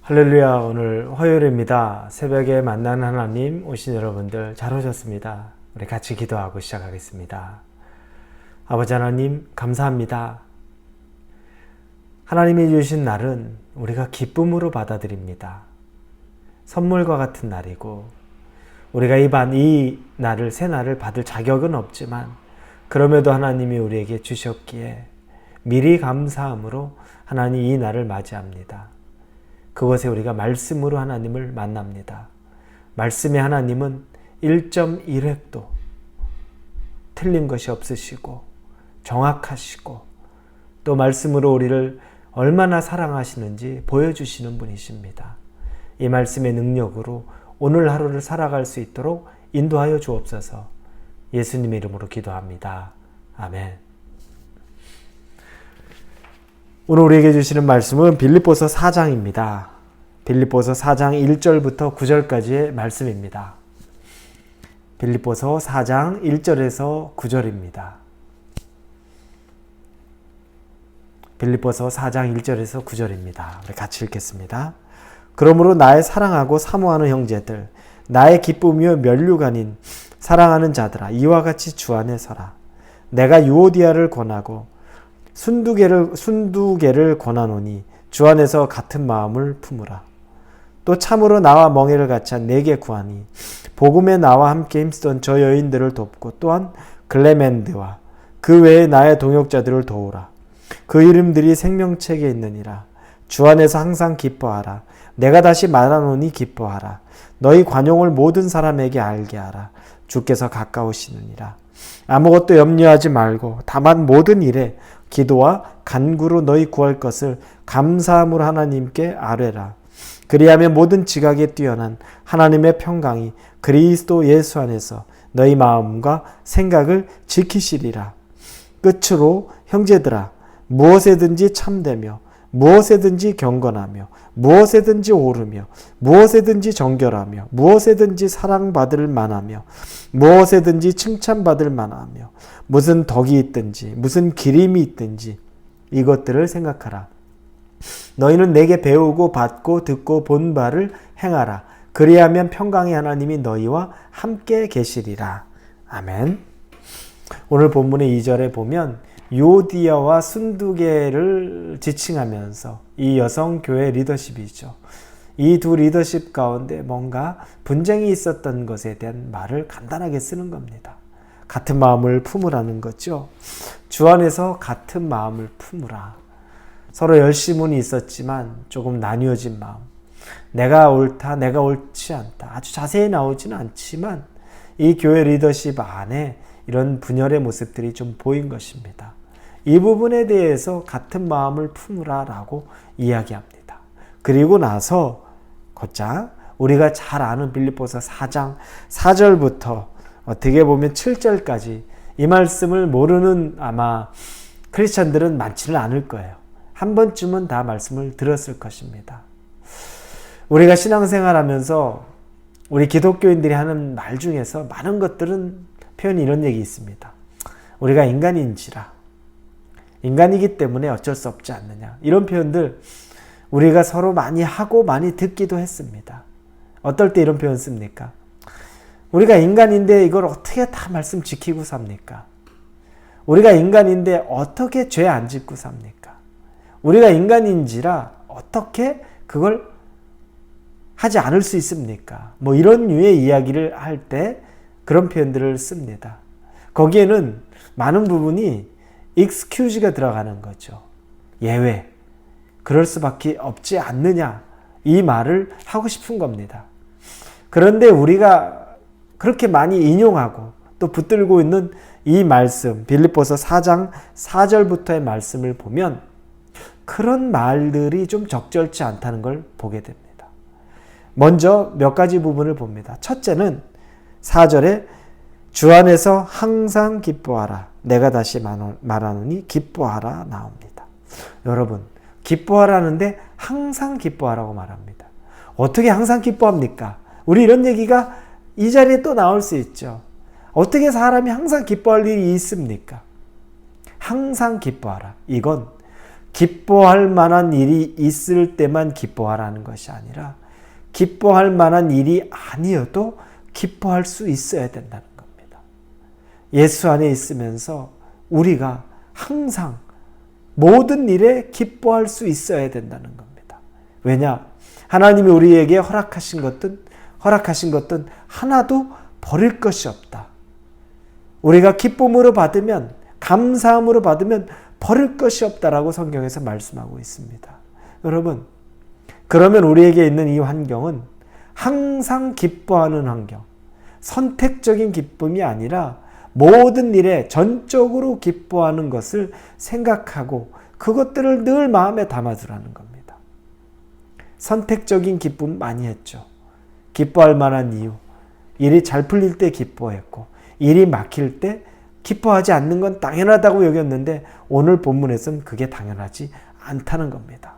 할렐루야. 오늘 화요일입니다. 새벽에 만나는 하나님 오신 여러분들 잘 오셨습니다. 우리 같이 기도하고 시작하겠습니다. 아버지 하나님 감사합니다. 하나님이 주신 날은 우리가 기쁨으로 받아들입니다. 선물과 같은 날이고 우리가 이 날을 새 날을 받을 자격은 없지만 그럼에도 하나님이 우리에게 주셨기에 미리 감사함으로 하나님 이 날을 맞이합니다. 그것에 우리가 말씀으로 하나님을 만납니다. 말씀의 하나님은 1.1획도 틀린 것이 없으시고 정확하시고 또 말씀으로 우리를 얼마나 사랑하시는지 보여주시는 분이십니다. 이 말씀의 능력으로 오늘 하루를 살아갈 수 있도록 인도하여 주옵소서. 예수님의 이름으로 기도합니다. 아멘. 오늘 우리에게 주시는 말씀은 빌립보서 4장입니다. 빌립보서 4장 1절부터 9절까지의 말씀입니다. 빌립보서 4장 1절에서 9절입니다. 빌립보서 4장 1절에서 9절입니다. 우리 같이 읽겠습니다. 그러므로 나의 사랑하고 사모하는 형제들, 나의 기쁨이요 면류관인 사랑하는 자들아, 이와 같이 주 안에 서라. 내가 유오디아를 권하고 순두개를 권하노니 주 안에서 같은 마음을 품으라. 또 참으로 나와 멍에를 같이 한 내게 구하니 복음에 나와 함께 힘쓰던 저 여인들을 돕고 또한 글레멘드와 그 외에 나의 동역자들을 도우라. 그 이름들이 생명책에 있느니라. 주 안에서 항상 기뻐하라. 내가 다시 말하노니 기뻐하라. 너희 관용을 모든 사람에게 알게 하라. 주께서 가까우시느니라. 아무것도 염려하지 말고 다만 모든 일에 기도와 간구로 너희 구할 것을 감사함으로 하나님께 아뢰라. 그리하면 모든 지각에 뛰어난 하나님의 평강이 그리스도 예수 안에서 너희 마음과 생각을 지키시리라. 끝으로 형제들아, 무엇에든지 참되며 무엇에든지 경건하며 무엇에든지 오르며 무엇에든지 정결하며 무엇에든지 사랑받을 만하며 무엇에든지 칭찬받을 만하며 무슨 덕이 있든지 무슨 기림이 있든지 이것들을 생각하라. 너희는 내게 배우고 받고 듣고 본 바를 행하라. 그리하면 평강의 하나님이 너희와 함께 계시리라. 아멘. 오늘 본문의 2절에 보면 유오디아와 순두개를 지칭하면서 이 여성 교회 리더십이죠. 이 두 리더십 가운데 뭔가 분쟁이 있었던 것에 대한 말을 간단하게 쓰는 겁니다. 같은 마음을 품으라는 거죠. 주 안에서 같은 마음을 품으라. 서로 열심은 있었지만 조금 나뉘어진 마음. 내가 옳다, 내가 옳지 않다. 아주 자세히 나오지는 않지만 이 교회 리더십 안에 이런 분열의 모습들이 좀 보인 것입니다. 이 부분에 대해서 같은 마음을 품으라 라고 이야기합니다. 그리고 나서 곧장 우리가 잘 아는 빌립보서 4장 4절부터 어떻게 보면 7절까지 이 말씀을 모르는 아마 크리스찬들은 많지는 않을 거예요. 한 번쯤은 다 말씀을 들었을 것입니다. 우리가 신앙생활하면서 우리 기독교인들이 하는 말 중에서 많은 것들은 표현이 이런 얘기 있습니다. 우리가 인간인지라. 인간이기 때문에 어쩔 수 없지 않느냐. 이런 표현들 우리가 서로 많이 하고 많이 듣기도 했습니다. 어떨 때 이런 표현 씁니까? 우리가 인간인데 이걸 어떻게 다 말씀 지키고 삽니까? 우리가 인간인데 어떻게 죄 안 짓고 삽니까? 우리가 인간인지라 어떻게 그걸 하지 않을 수 있습니까? 뭐 이런 류의 이야기를 할 때 그런 표현들을 씁니다. 거기에는 많은 부분이 excuse가 들어가는 거죠. 예외. 그럴 수밖에 없지 않느냐. 이 말을 하고 싶은 겁니다. 그런데 우리가 그렇게 많이 인용하고 또 붙들고 있는 이 말씀, 빌립보서 4장 4절부터의 말씀을 보면 그런 말들이 좀 적절치 않다는 걸 보게 됩니다. 먼저 몇 가지 부분을 봅니다. 첫째는 4절에 주 안에서 항상 기뻐하라. 내가 다시 말하노니 기뻐하라 나옵니다. 여러분, 기뻐하라는데 항상 기뻐하라고 말합니다. 어떻게 항상 기뻐합니까? 우리 이런 얘기가 이 자리에 또 나올 수 있죠. 어떻게 사람이 항상 기뻐할 일이 있습니까? 항상 기뻐하라. 이건 기뻐할 만한 일이 있을 때만 기뻐하라는 것이 아니라 기뻐할 만한 일이 아니어도 기뻐할 수 있어야 된다는 겁니다. 예수 안에 있으면서 우리가 항상 모든 일에 기뻐할 수 있어야 된다는 겁니다. 왜냐? 하나님이 우리에게 허락하신 것든 하나도 버릴 것이 없다. 우리가 기쁨으로 받으면, 감사함으로 받으면 버릴 것이 없다라고 성경에서 말씀하고 있습니다. 여러분, 그러면 우리에게 있는 이 환경은 항상 기뻐하는 환경, 선택적인 기쁨이 아니라 모든 일에 전적으로 기뻐하는 것을 생각하고 그것들을 늘 마음에 담아두라는 겁니다. 선택적인 기쁨 많이 했죠. 기뻐할 만한 이유, 일이 잘 풀릴 때 기뻐했고 일이 막힐 때 기뻐하지 않는 건 당연하다고 여겼는데 오늘 본문에서는 그게 당연하지 않다는 겁니다.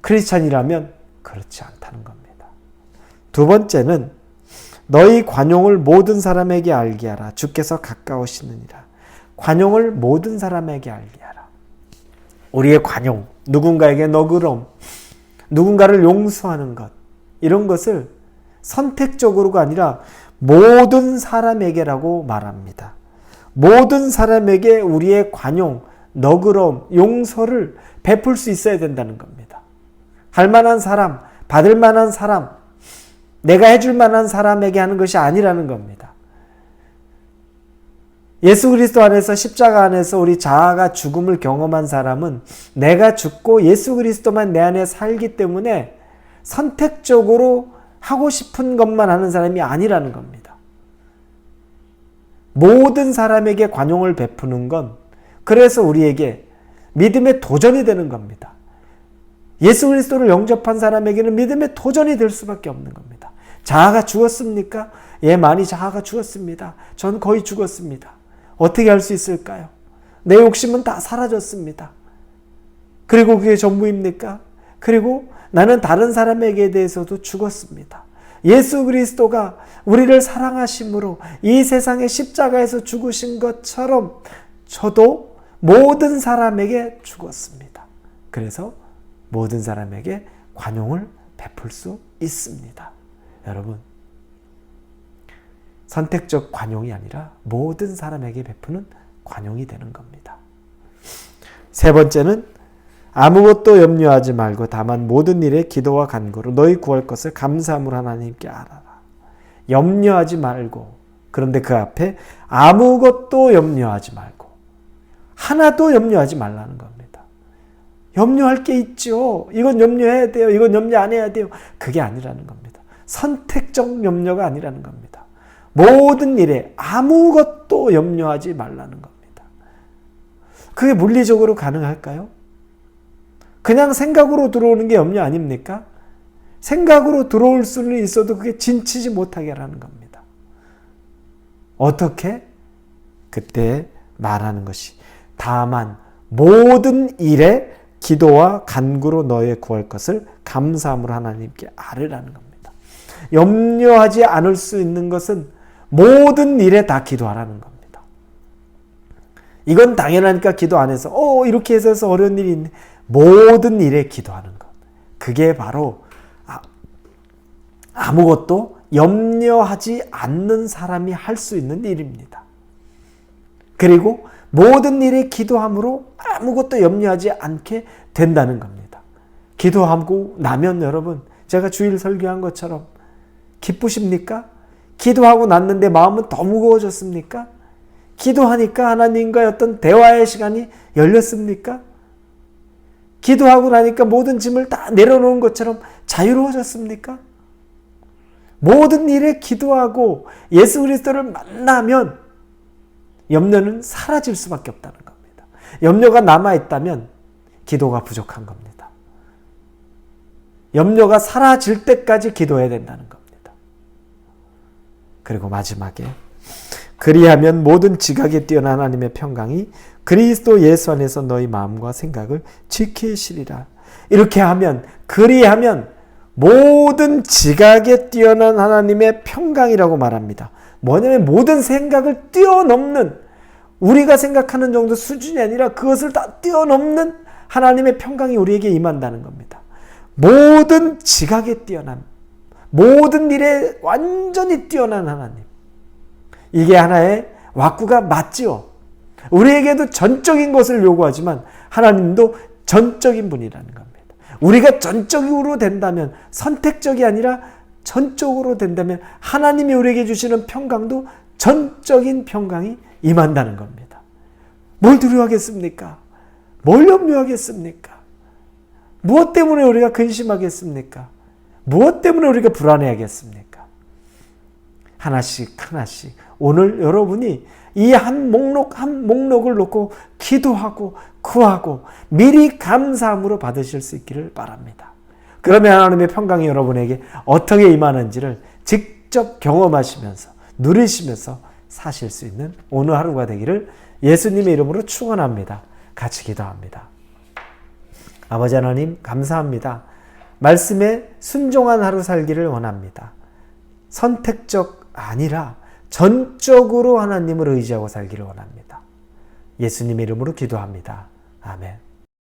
크리스찬이라면 그렇지 않다는 겁니다. 두 번째는 너희 관용을 모든 사람에게 알게 하라. 주께서 가까우시느니라. 관용을 모든 사람에게 알게 하라. 우리의 관용, 누군가에게 너그러움, 누군가를 용서하는 것, 이런 것을 선택적으로가 아니라 모든 사람에게라고 말합니다. 모든 사람에게 우리의 관용, 너그러움, 용서를 베풀 수 있어야 된다는 겁니다. 할 만한 사람, 받을 만한 사람, 내가 해줄 만한 사람에게 하는 것이 아니라는 겁니다. 예수 그리스도 안에서 십자가 안에서 우리 자아가 죽음을 경험한 사람은 내가 죽고 예수 그리스도만 내 안에 살기 때문에 선택적으로 하고 싶은 것만 하는 사람이 아니라는 겁니다. 모든 사람에게 관용을 베푸는 건 그래서 우리에게 믿음의 도전이 되는 겁니다. 예수 그리스도를 영접한 사람에게는 믿음의 도전이 될 수밖에 없는 겁니다. 자아가 죽었습니까? 예, 많이 자아가 죽었습니다. 전 거의 죽었습니다. 어떻게 할 수 있을까요? 내 욕심은 다 사라졌습니다. 그리고 그게 전부입니까? 그리고 나는 다른 사람에게 대해서도 죽었습니다. 예수 그리스도가 우리를 사랑하심으로 이 세상의 십자가에서 죽으신 것처럼 저도 모든 사람에게 죽었습니다. 그래서 모든 사람에게 관용을 베풀 수 있습니다. 여러분, 선택적 관용이 아니라 모든 사람에게 베푸는 관용이 되는 겁니다. 세 번째는 아무것도 염려하지 말고 다만 모든 일에 기도와 간구로 너희 구할 것을 감사함으로 하나님께 알아라. 염려하지 말고, 그런데 그 앞에 아무것도 염려하지 말고, 하나도 염려하지 말라는 겁니다. 염려할 게 있죠. 이건 염려해야 돼요. 이건 염려 안 해야 돼요. 그게 아니라는 겁니다. 선택적 염려가 아니라는 겁니다. 모든 일에 아무것도 염려하지 말라는 겁니다. 그게 물리적으로 가능할까요? 그냥 생각으로 들어오는 게 염려 아닙니까? 생각으로 들어올 수는 있어도 그게 진치지 못하게 하라는 겁니다. 어떻게? 그때 말하는 것이 다만 모든 일에 기도와 간구로 너의 구할 것을 감사함으로 하나님께 아뢰라는 겁니다. 염려하지 않을 수 있는 것은 모든 일에 다 기도하라는 겁니다. 이건 당연하니까 기도 안 해서 이렇게 해서 어려운 일이 있네. 모든 일에 기도하는 것. 그게 바로 아무것도 염려하지 않는 사람이 할 수 있는 일입니다. 그리고 모든 일에 기도함으로 아무것도 염려하지 않게 된다는 겁니다. 기도하고 나면 여러분, 제가 주일 설교한 것처럼 기쁘십니까? 기도하고 났는데 마음은 더 무거워졌습니까? 기도하니까 하나님과의 어떤 대화의 시간이 열렸습니까? 기도하고 나니까 모든 짐을 다 내려놓은 것처럼 자유로워졌습니까? 모든 일에 기도하고 예수 그리스도를 만나면 염려는 사라질 수밖에 없다는 겁니다. 염려가 남아있다면 기도가 부족한 겁니다. 염려가 사라질 때까지 기도해야 된다는 겁니다. 그리고 마지막에 그리하면 모든 지각에 뛰어난 하나님의 평강이 그리스도 예수 안에서 너희 마음과 생각을 지키시리라. 이렇게 하면, 그리하면 모든 지각에 뛰어난 하나님의 평강이라고 말합니다. 뭐냐면 모든 생각을 뛰어넘는, 우리가 생각하는 정도 수준이 아니라 그것을 다 뛰어넘는 하나님의 평강이 우리에게 임한다는 겁니다. 모든 지각에 뛰어남, 모든 일에 완전히 뛰어난 하나님. 이게 하나의 왁구가 맞지요. 우리에게도 전적인 것을 요구하지만 하나님도 전적인 분이라는 겁니다. 우리가 전적으로 된다면, 선택적이 아니라 전적으로 된다면 하나님이 우리에게 주시는 평강도 전적인 평강이 임한다는 겁니다. 뭘 두려워하겠습니까? 뭘 염려하겠습니까? 무엇 때문에 우리가 근심하겠습니까? 무엇 때문에 우리가 불안해하겠습니까? 하나씩 오늘 여러분이 이 한 목록을 놓고 기도하고 구하고 미리 감사함으로 받으실 수 있기를 바랍니다. 그러면 하나님의 평강이 여러분에게 어떻게 임하는지를 직접 경험하시면서 누리시면서 사실 수 있는 오늘 하루가 되기를 예수님의 이름으로 축원합니다. 같이 기도합니다. 아버지 하나님 감사합니다. 말씀에 순종한 하루 살기를 원합니다. 선택적 아니라 전적으로 하나님을 의지하고 살기를 원합니다. 예수님의 이름으로 기도합니다. 아멘.